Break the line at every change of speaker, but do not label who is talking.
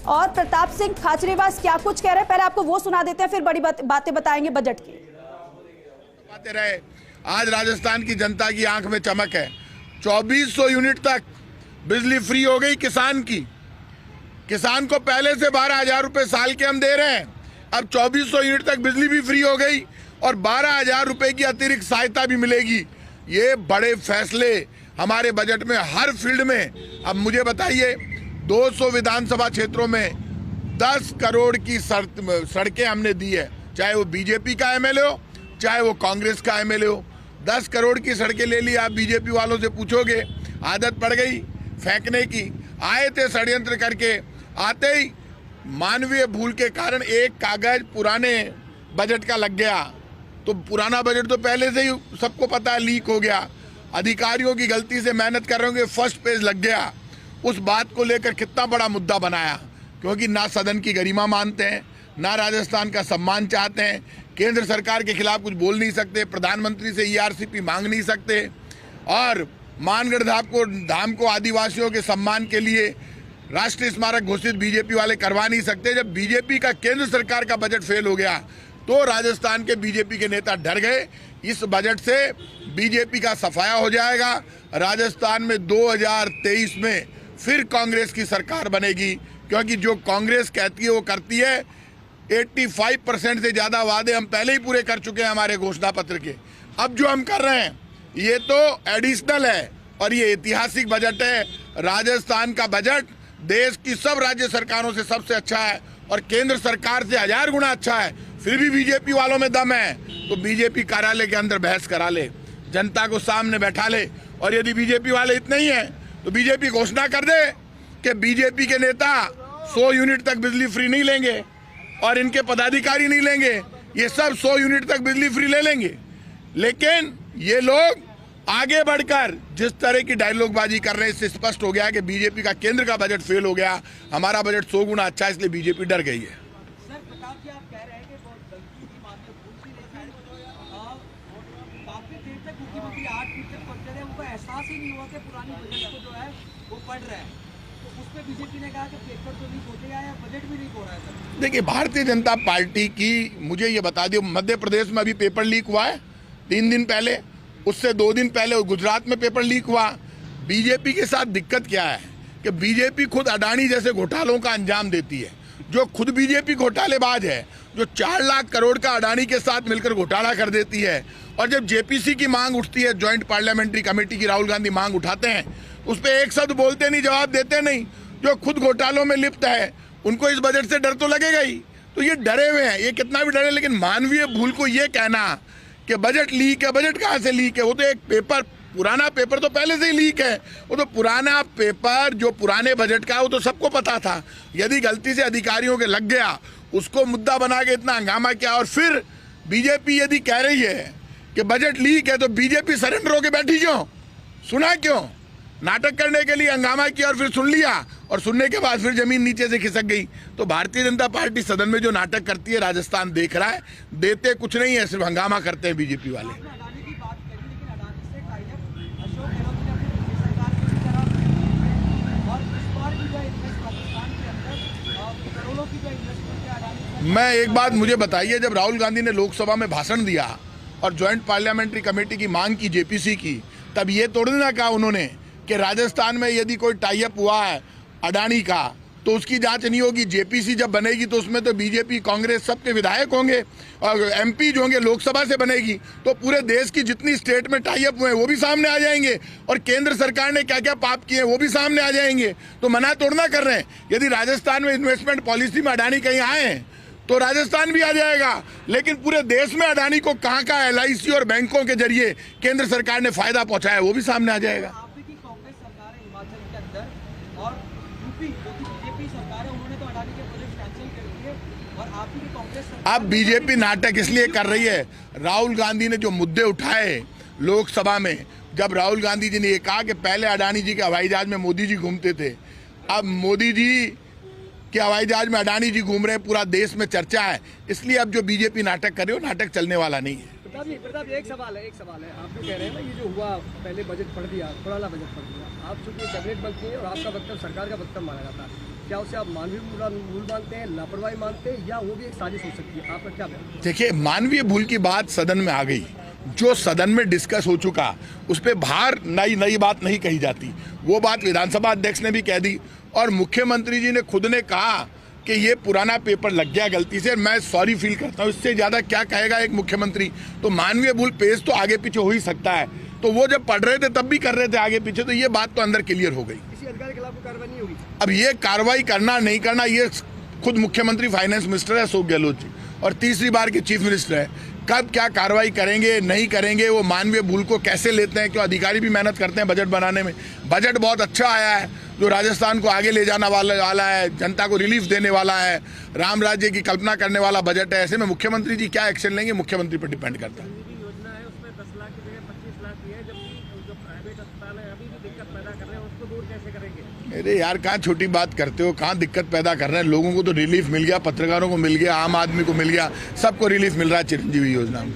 और प्रताप सिंह खाचरीवास क्या कुछ कह रहे हैं, पहले आपको वो सुना देते हैं, फिर बड़ी बातें बताएंगे बजट की।
बातें रहे, आज राजस्थान की जनता की आंख में चमक है। 2400 यूनिट तक बिजली फ्री हो गई किसान की। किसान को पहले से 12,000 रुपए साल के हम दे रहे हैं, अब 2400 यूनिट तक बिजली भी फ्री हो गई और 12,000 रुपए की अतिरिक्त सहायता भी मिलेगी। ये बड़े फैसले हमारे बजट में हर फील्ड में। अब मुझे बताइए, 200 विधानसभा क्षेत्रों में 10 करोड़ की सड़कें हमने दी है, चाहे वो बीजेपी का एमएलए हो चाहे वो कांग्रेस का एमएलए हो। 10 करोड़ की सड़कें ले ली। आप बीजेपी वालों से पूछोगे, आदत पड़ गई फेंकने की। आए थे षड्यंत्र करके, आते ही मानवीय भूल के कारण एक कागज पुराने बजट का लग गया। तो पुराना बजट तो पहले से ही सबको पता है लीक हो गया। अधिकारियों की गलती से मेहनत कर रहे होंगे, फर्स्ट पेज लग गया। उस बात को लेकर कितना बड़ा मुद्दा बनाया, क्योंकि ना सदन की गरिमा मानते हैं, ना राजस्थान का सम्मान चाहते हैं। केंद्र सरकार के खिलाफ कुछ बोल नहीं सकते, प्रधानमंत्री से ईआरसीपी मांग नहीं सकते, और मानगढ़ धाम को आदिवासियों के सम्मान के लिए राष्ट्रीय स्मारक घोषित बीजेपी वाले करवा नहीं सकते। जब बीजेपी का केंद्र सरकार का बजट फेल हो गया तो राजस्थान के बीजेपी के नेता डर गए। इस बजट से बीजेपी का सफाया हो जाएगा। राजस्थान में 2023 में फिर कांग्रेस की सरकार बनेगी, क्योंकि जो कांग्रेस कहती है वो करती है। 85% से ज्यादा वादे हम पहले ही पूरे कर चुके हैं हमारे घोषणा पत्र के। अब जो हम कर रहे हैं ये तो एडिशनल है, और ये ऐतिहासिक बजट है। राजस्थान का बजट देश की सब राज्य सरकारों से सबसे अच्छा है और केंद्र सरकार से 1000 गुना अच्छा है। फिर भी बीजेपी वालों में दम है तो बीजेपी कार्यालय के अंदर बहस करा ले, जनता को सामने बैठा ले। और यदि बीजेपी वाले इतने ही हैं तो बीजेपी घोषणा कर दे कि बीजेपी के नेता 100 यूनिट तक बिजली फ्री नहीं लेंगे और इनके पदाधिकारी नहीं लेंगे, ये सब 100 यूनिट तक बिजली फ्री ले लेंगे। लेकिन ये लोग आगे बढ़कर जिस तरह की डायलॉगबाजी कर रहे हैं, इससे स्पष्ट हो गया कि बीजेपी का केंद्र का बजट फेल हो गया। हमारा बजट 100 गुना अच्छा है, इसलिए बीजेपी डर गई है।
सर, प्रताप जी, आप कह रहे हैं कि बहुत गलती की बात है, भूल सी, लेकिन काफी देर तक मुख्यमंत्री 8 फीट तक पहुंचे रहे, उनको एहसास ही नहीं हुआ कि पुरानी बजट को जो है वो पढ़ रहे हैं। तो उस पर बीजेपी ने कहा कि पेपर तो लीक होते गया है, बजट भी लीक हो रहा है। सर
देखिए, भारतीय जनता पार्टी की, मुझे ये बता दियो, मध्य प्रदेश में अभी पेपर लीक हुआ है 3 दिन पहले, उससे 2 दिन पहले गुजरात में पेपर लीक हुआ। बीजेपी के साथ दिक्कत क्या है कि बीजेपी खुद अडानी जैसे घोटालों का अंजाम देती है। जो खुद बीजेपी घोटालेबाज है, जो 4 लाख करोड़ का अडानी के साथ मिलकर घोटाला कर देती है। और जब जेपीसी की मांग उठती है, ज्वाइंट पार्लियामेंट्री कमेटी की, राहुल गांधी मांग उठाते हैं, उस पर एक शब्द बोलते नहीं, जवाब देते नहीं। जो खुद घोटालों में लिप्त है उनको इस बजट से डर तो लगेगा ही। तो ये डरे हुए हैं, ये कितना भी डरे। लेकिन मानवीय भूल को ये कहना कि बजट लीक है, बजट कहाँ से लीक है? वो तो एक पेपर, पुराना पेपर तो पहले से ही लीक है। वो तो पुराना पेपर जो पुराने बजट का है वो तो सबको पता था। यदि गलती से अधिकारियों के लग गया, उसको मुद्दा बना के इतना हंगामा किया। और फिर बीजेपी यदि कह रही है कि बजट लीक है तो बीजेपी सरेंडर होकर बैठी क्यों? सुना क्यों? नाटक करने के लिए हंगामा किया और फिर सुन लिया, और सुनने के बाद फिर जमीन नीचे से खिसक गई। तो भारतीय जनता पार्टी सदन में जो नाटक करती है, राजस्थान देख रहा है। देते कुछ नहीं है, सिर्फ हंगामा करते हैं बीजेपी वाले।
अडानी की बात करी, लेकिन अडानी से टाइप अशोक गहलोत ने अपनी सरकार की तरफ, और इस बार की जो इन्वेस्ट पाकिस्तान के अंदर करोड़ों की जो इन्वेस्टमेंट है अडानी।
मैं एक बात मुझे बताइए, जब राहुल गांधी ने लोकसभा में भाषण दिया और ज्वाइंट पार्लियामेंट्री कमेटी की मांग की जेपीसी की, तब ये तोड़ने ना कहा उन्होंने कि राजस्थान में यदि कोई टाई अप हुआ है अडानी का तो उसकी जांच नहीं होगी। जेपीसी जब बनेगी तो उसमें तो बीजेपी, कांग्रेस सबके विधायक होंगे और एमपी जो होंगे लोकसभा से बनेगी, तो पूरे देश की जितनी स्टेट में टाई अप हुए हैं वो भी सामने आ जाएंगे, और केंद्र सरकार ने क्या क्या पाप किए हैं वो भी सामने आ जाएंगे। तो मना तोड़ना कर रहे हैं। यदि राजस्थान में इन्वेस्टमेंट पॉलिसी में अडानी कहीं आए तो राजस्थान भी आ जाएगा। लेकिन पूरे देश में अडानी को कहाँ का LIC और बैंकों के जरिए केंद्र सरकार ने फायदा पहुंचाया वो भी सामने आ जाएगा।
कांग्रेस सरकार है हिमाचल के अंदर, और यूपी जो कि बीजेपी सरकार है, उन्होंने तो अडानी के प्रोजेक्ट कैंसिल कर दिए, और आपकी कांग्रेस सरकार।
अब बीजेपी नाटक इसलिए कर रही है, राहुल गांधी ने जो मुद्दे उठाए लोकसभा में, जब राहुल गांधी जी ने ये कहा कि पहले अडानी जी के हवाई जहाज में मोदी जी घूमते थे, अब मोदी जी के हवाई जहाज में अडानी जी घूम रहे हैं, पूरा देश में चर्चा है। इसलिए अब जो बीजेपी नाटक कर रही हो, नाटक चलने वाला नहीं है।
प्रताप एक सवाल है, आप जो कह रहे हैं ना, ये जो हुआ पहले बजट पढ़ दिया, पुराना बजट पढ़ दिया, आप चूंकि कैबिनेट मंत्री हैं और आपका वक्तव्य सरकार का वक्तव्य माना जाता है, क्या उसे आप मानवीय भूल मानते हैं, लापरवाही मानते हैं, या वो भी एक साजिश हो सकती है? आपका क्या बयान?
देखिए, मानवीय भूल की बात सदन में आ गई, जो सदन में डिस्कस हो चुका उस पर बाहर नई बात नहीं कही जाती। वो बात विधानसभा अध्यक्ष ने भी कह दी और मुख्यमंत्री जी ने खुद ने कहा कि ये पुराना पेपर लग गया गलती से, मैं सॉरी फील करता हूँ। इससे ज्यादा क्या कहेगा एक मुख्यमंत्री? तो मानवीय भूल पेश तो आगे पीछे हो ही सकता है, तो वो जब पढ़ रहे थे तब भी कर रहे थे आगे पीछे, तो ये बात तो अंदर क्लियर हो गई।
किसी अधिकारी के खिलाफ कार्रवाई नहीं होगी?
अब ये कार्रवाई करना नहीं करना ये खुद मुख्यमंत्री फाइनेंस मिनिस्टर है अशोक गहलोत जी, और तीसरी बार के चीफ मिनिस्टर है। कब क्या कार्रवाई करेंगे नहीं करेंगे, वो मानवीय भूल को कैसे लेते हैं, क्यों अधिकारी भी मेहनत करते हैं बजट बनाने में। बजट बहुत अच्छा आया है जो राजस्थान को आगे ले जाने वाला है, जनता को रिलीफ देने वाला है, राम राज्य की कल्पना करने वाला बजट है। ऐसे में मुख्यमंत्री जी क्या एक्शन लेंगे, मुख्यमंत्री पर डिपेंड करता है।
योजना है उसमें 10 लाख की जगह 25 लाख की है, जबकि जो प्राइवेट अस्पताल है अभी भी दिक्कत पैदा कर रहे हैं, उसको दूर कैसे करेंगे?
अरे यार, कहाँ छोटी बात करते हो, कहाँ दिक्कत पैदा कर रहे हैं। लोगों को तो रिलीफ मिल गया, पत्रकारों को मिल गया, आम आदमी को मिल गया, सबको रिलीफ मिल रहा है चिरंजीवी योजना में।